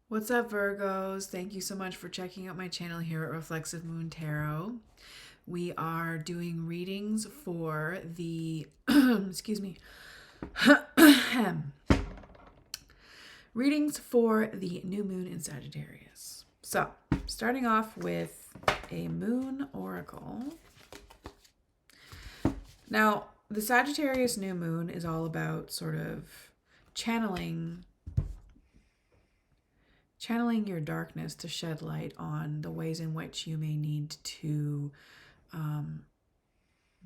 What's up, Virgos? Thank you so much for checking out my channel here at Reflexive Moon Tarot. We are doing readings for the, excuse me, readings for the new moon in Sagittarius. So, starting off with a moon oracle. Now, the Sagittarius new moon is all about sort of channeling your darkness to shed light on the ways in which you may need to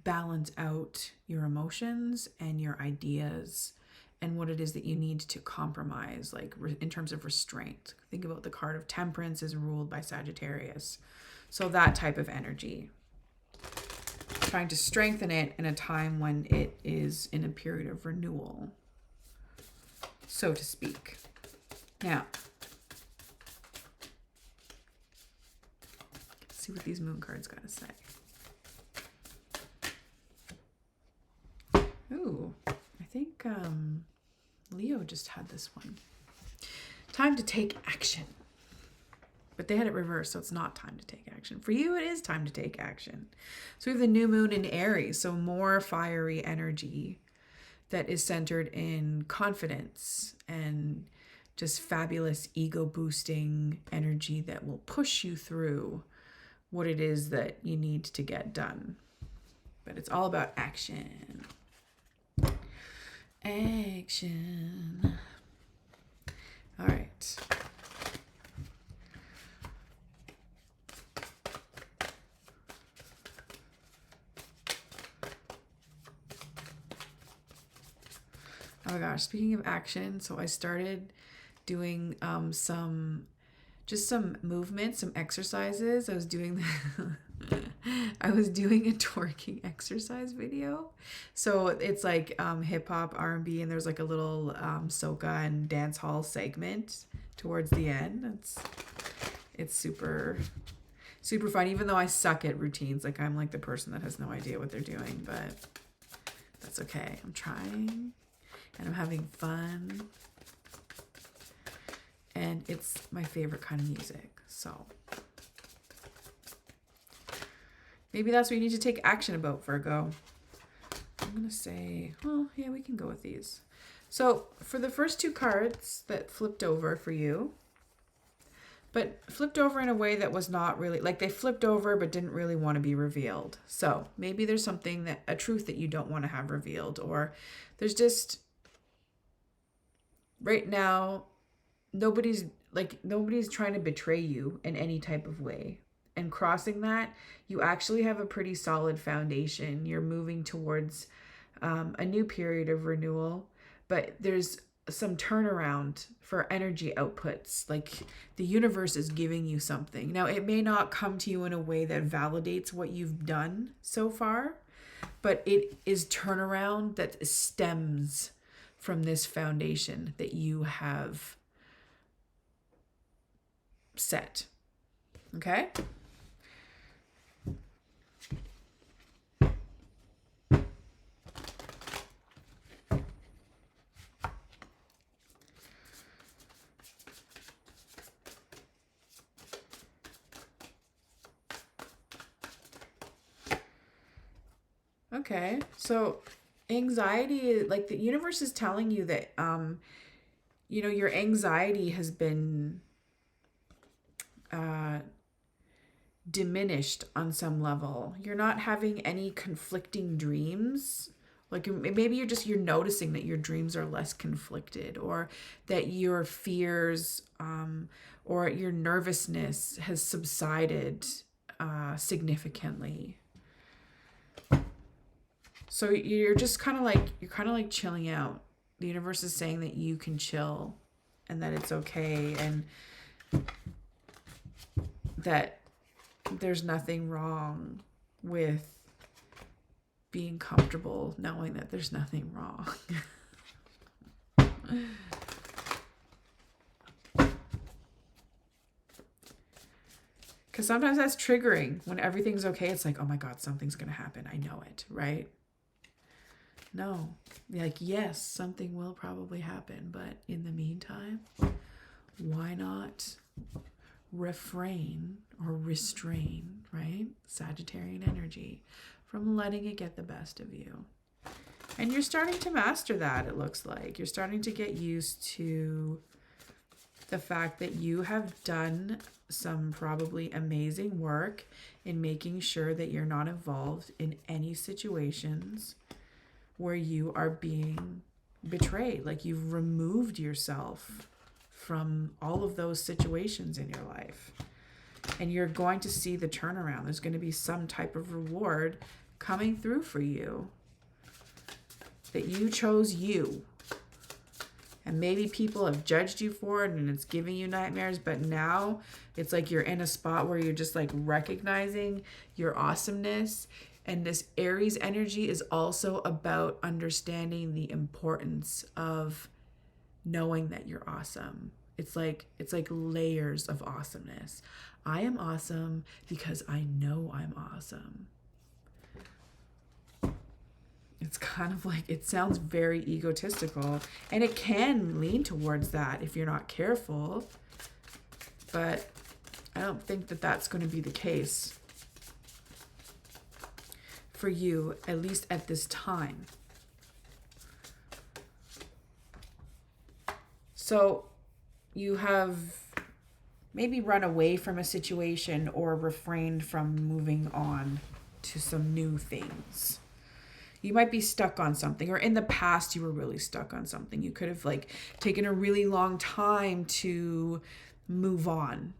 balance out your emotions and your ideas and what it is that you need to compromise, like in terms of restraint. Think about the card of Temperance is ruled by Sagittarius. So that type of energy. Trying to strengthen it in a time when it is in a period of renewal, so to speak. Now, see what these moon cards got to say. Ooh, I think Leo just had this one. Time to take action. But they had it reversed, so it's not time to take action. For you, it is time to take action. So we have the new moon in Aries, so more fiery energy that is centered in confidence and just fabulous ego-boosting energy that will push you through what it is that you need to get done. But it's all about action. Action. All right. Oh my gosh, speaking of action, so I started doing some movements, some exercises. I was doing I was doing a twerking exercise video. So it's like hip hop, R&B, and there's like a little soca and dance hall segment towards the end. It's super fun, even though I suck at routines. Like I'm like the person that has no idea what they're doing, but that's okay. I'm trying and I'm having fun. And it's my favorite kind of music. So maybe that's what you need to take action about, Virgo. I'm going to say, oh, yeah, we can go with these. So for the first two cards that flipped over for you, but flipped over in a way that was not really, like they flipped over but didn't really want to be revealed. So maybe there's something that, a truth that you don't want to have revealed, or there's just, right now, nobody's trying to betray you in any type of way. And crossing that, you actually have a pretty solid foundation. You're moving towards a new period of renewal, but there's some turnaround for energy outputs. Like the universe is giving you something. Now, it may not come to you in a way that validates what you've done so far, but it is turnaround that stems from this foundation that you have set. Okay? Okay, so anxiety, like the universe is telling you that, your anxiety has been diminished on some level. You're not having any conflicting dreams. Like maybe you're noticing that your dreams are less conflicted, or that your fears or your nervousness has subsided significantly. So you're kind of like chilling out. The universe is saying that you can chill and that it's okay, and that there's nothing wrong with being comfortable knowing that there's nothing wrong. Because sometimes that's triggering. When everything's okay, it's like, oh my God, something's going to happen. I know it, right? No. Like, yes, something will probably happen. But in the meantime, why not refrain or restrain, right? Sagittarian energy, from letting it get the best of you. And you're starting to master that, it looks like. You're starting to get used to the fact that you have done some probably amazing work in making sure that you're not involved in any situations where you are being betrayed. Like you've removed yourself from all of those situations in your life. And you're going to see the turnaround. There's going to be some type of reward coming through for you. That you chose you. And maybe people have judged you for it and it's giving you nightmares, but now it's like you're in a spot where you're just like recognizing your awesomeness. And this Aries energy is also about understanding the importance of knowing that you're awesome. It's like layers of awesomeness. I am awesome because I know I'm awesome. It's kind of like, it sounds very egotistical, and it can lean towards that if you're not careful, but I don't think that that's going to be the case for you, at least at this time. So you have maybe run away from a situation or refrained from moving on to some new things. You might be stuck on something, or in the past you were really stuck on something. You could have like taken a really long time to move on.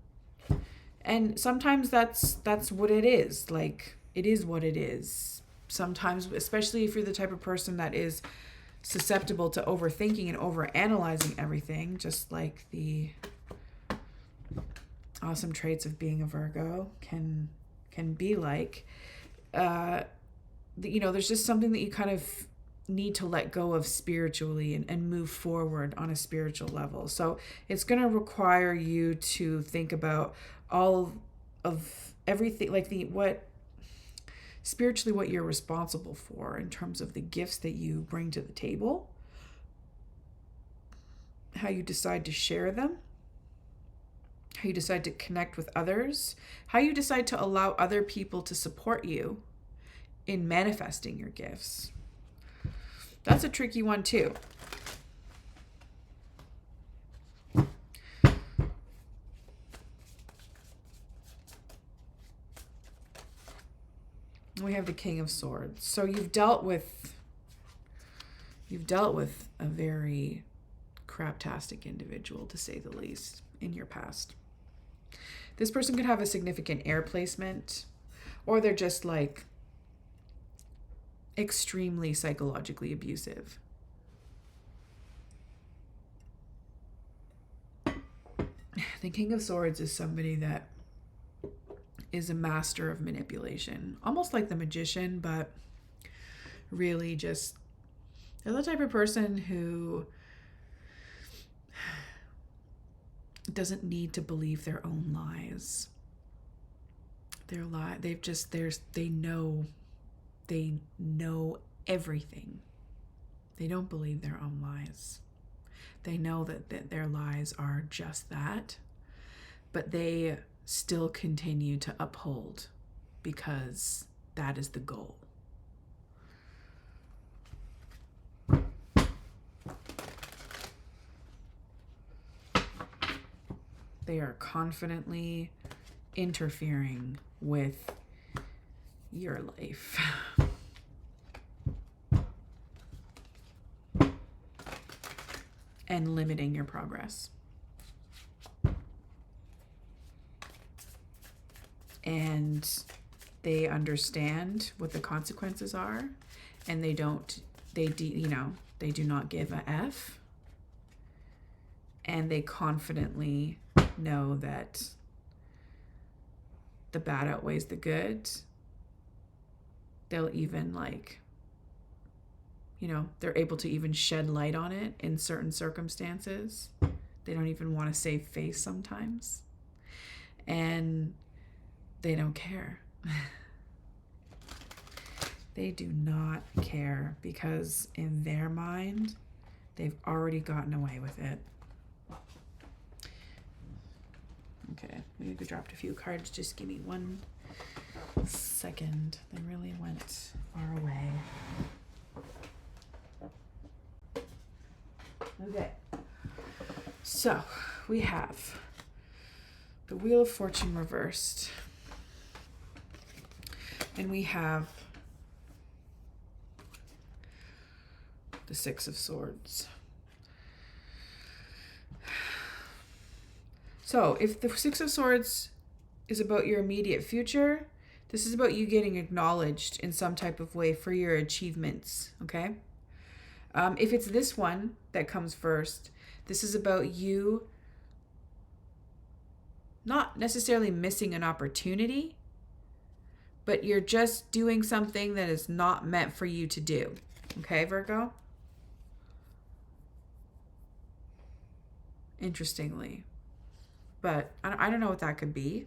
And sometimes that's what it is. Like, it is what it is. Sometimes, especially if you're the type of person that is susceptible to overthinking and overanalyzing everything, just like the awesome traits of being a Virgo can be like, there's just something that you kind of need to let go of spiritually and move forward on a spiritual level. So it's going to require you to think about all of everything, like what you're responsible for in terms of the gifts that you bring to the table, how you decide to share them, how you decide to connect with others, how you decide to allow other people to support you in manifesting your gifts. That's a tricky one too. We have the King of Swords. So you've dealt with a very craptastic individual, to say the least, in your past. This person could have a significant air placement, or they're just like extremely psychologically abusive. The King of Swords is somebody that is a master of manipulation, almost like the Magician, but really just they're the type of person who doesn't need to believe their own lies. They know everything. They don't believe their own lies. They know that their lies are just that, but they still continue to uphold because that is the goal. They are confidently interfering with your life. And limiting your progress. And they understand what the consequences are, and they do not give a F. And they confidently know that the bad outweighs the good. They'll even they're able to even shed light on it in certain circumstances. They don't even want to save face sometimes. And they don't care. They do not care because in their mind, they've already gotten away with it. maybe we dropped a few cards. Just give me 1 second. They really went far away. Okay. So we have the Wheel of Fortune reversed. And we have the Six of Swords. So if the Six of Swords is about your immediate future, this is about you getting acknowledged in some type of way for your achievements, okay? If it's this one that comes first, this is about you not necessarily missing an opportunity, but you're just doing something that is not meant for you to do. Okay, Virgo? Interestingly. But I don't know what that could be.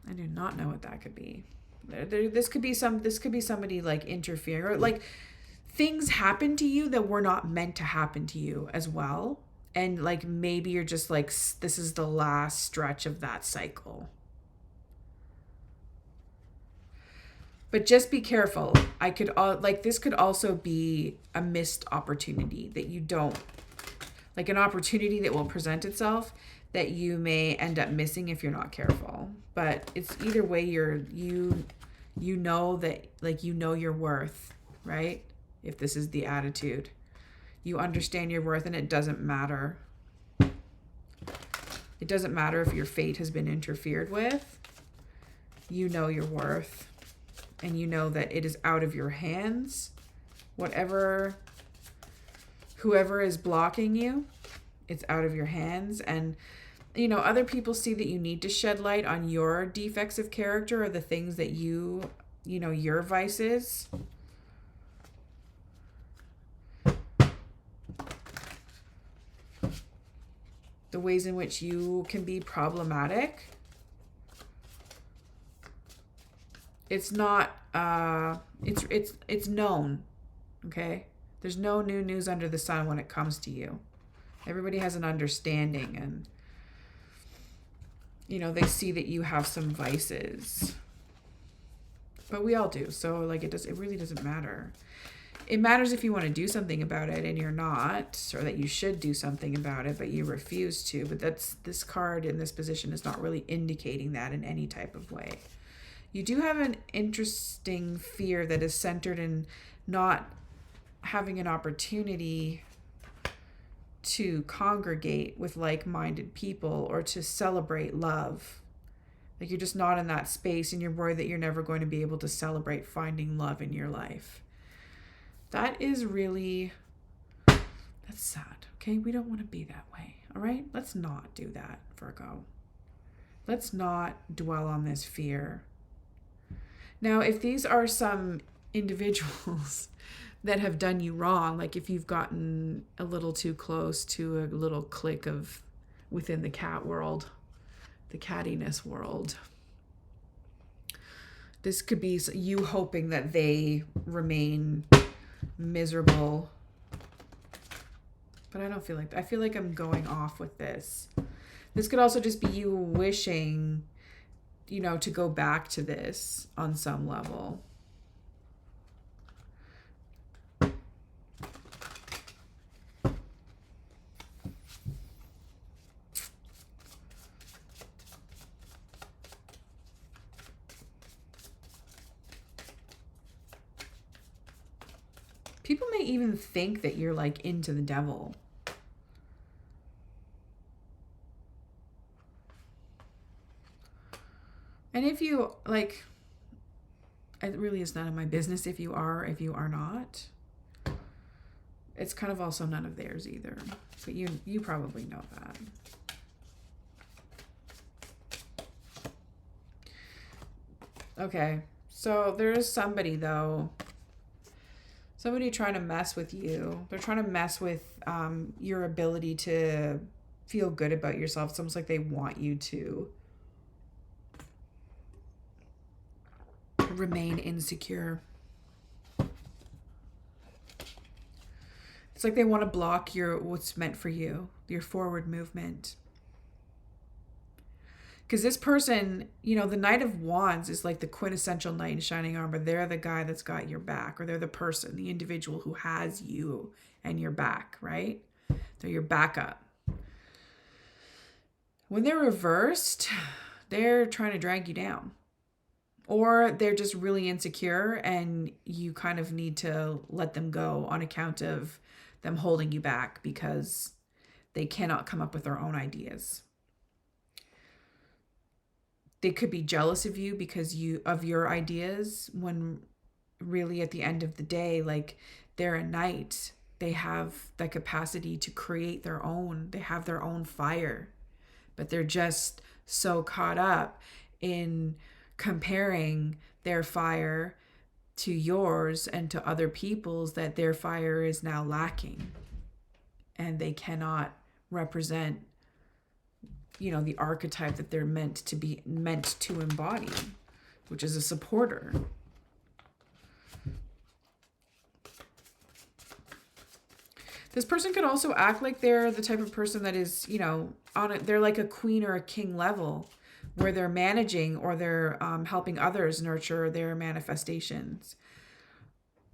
I do not know what that could be. This could be somebody like interfering, or like things happen to you that were not meant to happen to you as well. And like maybe you're just like, this is the last stretch of that cycle. But just be careful. This could also be a missed opportunity that you don't, like an opportunity that will present itself that you may end up missing if you're not careful. But it's either way, you know that, like, you know your worth, right? If this is the attitude, you understand your worth, and it doesn't matter. It doesn't matter if your fate has been interfered with. You know your worth, and you know that it is out of your hands. Whoever is blocking you, it's out of your hands. And you know, other people see that you need to shed light on your defects of character, or the things that you know, your vices. The ways in which you can be problematic. It's not, it's known, okay? There's no new news under the sun when it comes to you. Everybody has an understanding, and you know, they see that you have some vices, but we all do. So like, it really doesn't matter. It matters if you want to do something about it and you're not, or that you should do something about it, but you refuse to. But this card in this position is not really indicating that in any type of way. You do have an interesting fear that is centered in not having an opportunity to congregate with like-minded people or to celebrate love. Like, you're just not in that space, and you're worried that you're never going to be able to celebrate finding love in your life. That is really, that's sad. Okay, we don't want to be that way. All right, let's not do that, Virgo. Let's not dwell on this fear. Now, if these are some individuals that have done you wrong, like if you've gotten a little too close to a little clique of within the cat world, the cattiness world, this could be you hoping that they remain miserable. But I don't feel like that. I feel like I'm going off with this. This could also just be you wishing, you know, to go back to this on some level. People may even think that you're like into the devil. And if you like, it really is none of my business if you are, if you are not. It's kind of also none of theirs either. But you probably know that. Okay, so there is somebody though. Somebody trying to mess with you. They're trying to mess with your ability to feel good about yourself. It's almost like they want you to remain insecure. It's like they want to block what's meant for you, your forward movement. Because this person, you know, the Knight of Wands is like the quintessential knight in shining armor. They're the guy that's got your back, or they're the person, the individual who has you and your back, right? They're your backup. When they're reversed, they're trying to drag you down. Or they're just really insecure and you kind of need to let them go on account of them holding you back because they cannot come up with their own ideas. They could be jealous of you because of your ideas, when really at the end of the day, like, they're a knight. They have that capacity to create their own. They have their own fire, but they're just so caught up in comparing their fire to yours and to other people's that their fire is now lacking, and they cannot represent, you know, the archetype that they're meant to embody, which is a supporter. This person could also act like they're the type of person that is, you know, they're like a queen or a king level, where they're managing or they're helping others nurture their manifestations.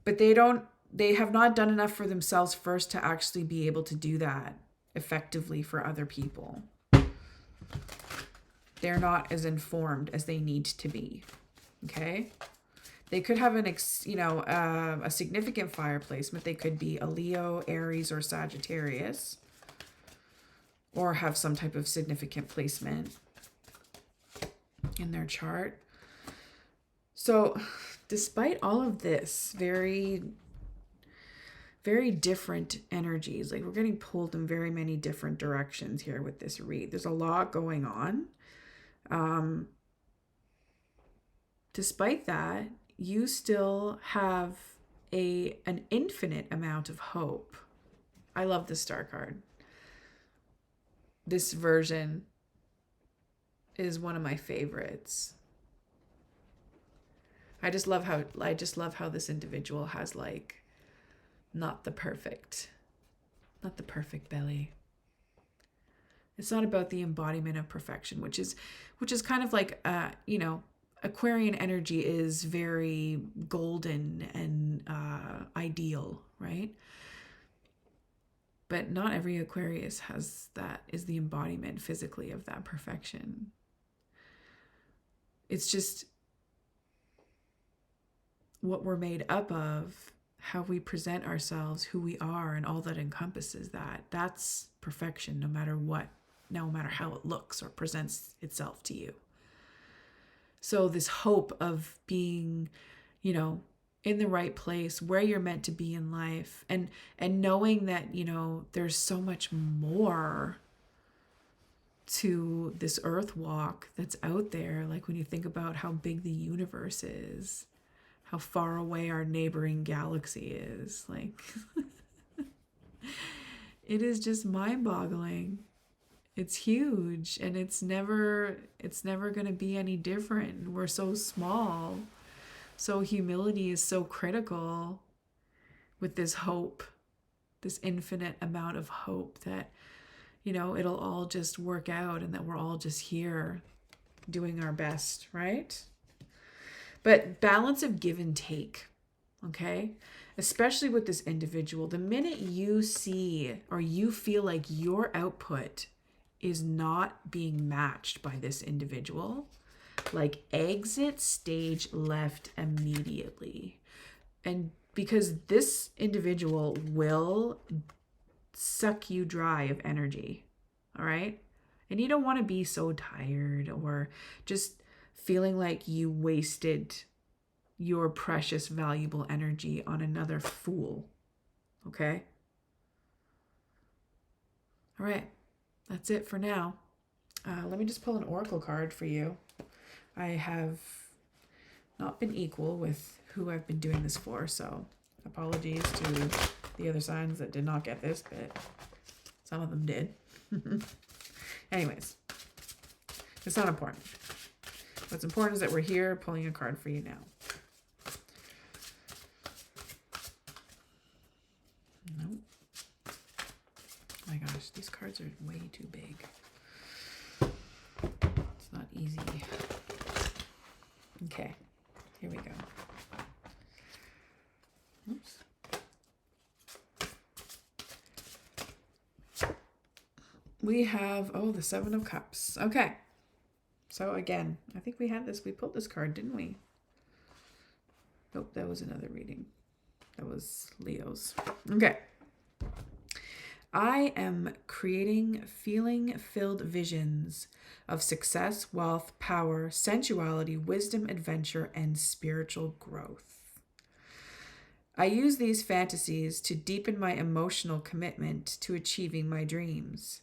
But they have not done enough for themselves first to actually be able to do that effectively for other people. They're not as informed as they need to be. Okay? They could have a significant fire placement. They could be a Leo, Aries, or Sagittarius, or have some type of significant placement in their chart. So despite all of this, very, very different energies, like, we're getting pulled in very many different directions here with this read. There's a lot going on. Despite that, you still have an infinite amount of hope. I love the Star card. This version is one of my favorites. I just love how this individual has, like, not the perfect belly. It's not about the embodiment of perfection, which is kind of like, Aquarian energy is very golden and ideal, right? But not every Aquarius is the embodiment physically of that perfection. It's just what we're made up of, how we present ourselves, who we are, and all that encompasses that. That's perfection, no matter how it looks or presents itself to you. So this hope of being, you know, in the right place, where you're meant to be in life, and knowing that, you know, there's so much more to this earth walk that's out there. Like, when you think about how big the universe is, how far away our neighboring galaxy is, like, it is just mind-boggling. It's huge, and it's never going to be any different. We're so small. So humility is so critical with this hope, this infinite amount of hope that, you know, it'll all just work out, and that we're all just here doing our best, right? But balance of give and take, okay? Especially with this individual, the minute you see or you feel like your output is not being matched by this individual, like, exit stage left immediately. And because this individual will suck you dry of energy, all right? And you don't want to be so tired or just feeling like you wasted your precious, valuable energy on another fool, okay? All right, that's it for now. Let me just pull an oracle card for you. I have not been equal with who I've been doing this for, so apologies to the other signs that did not get this, but some of them did. Anyways, it's not important. What's important is that we're here pulling a card for you now. Nope. My gosh, these cards are way too big. It's not easy. Okay, here we go. Oops. We have, the Seven of Cups. Okay. So again, I think we had this. We pulled this card, didn't we? Nope, that was another reading. That was Leo's. Okay. I am creating feeling-filled visions of success, wealth, power, sensuality, wisdom, adventure, and spiritual growth. I use these fantasies to deepen my emotional commitment to achieving my dreams.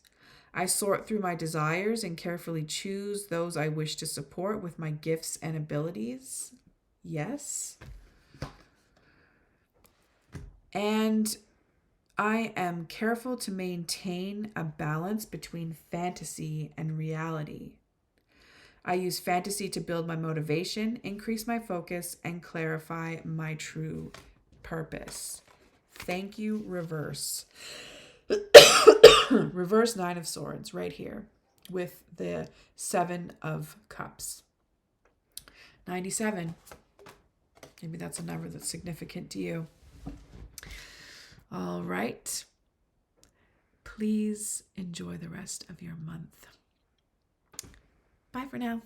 I sort through my desires and carefully choose those I wish to support with my gifts and abilities. Yes. And I am careful to maintain a balance between fantasy and reality. I use fantasy to build my motivation, increase my focus, and clarify my true purpose. Thank you, reverse. Reverse Nine of Swords right here with the Seven of Cups. 97. Maybe that's a number that's significant to you. All right. Please enjoy the rest of your month. Bye for now.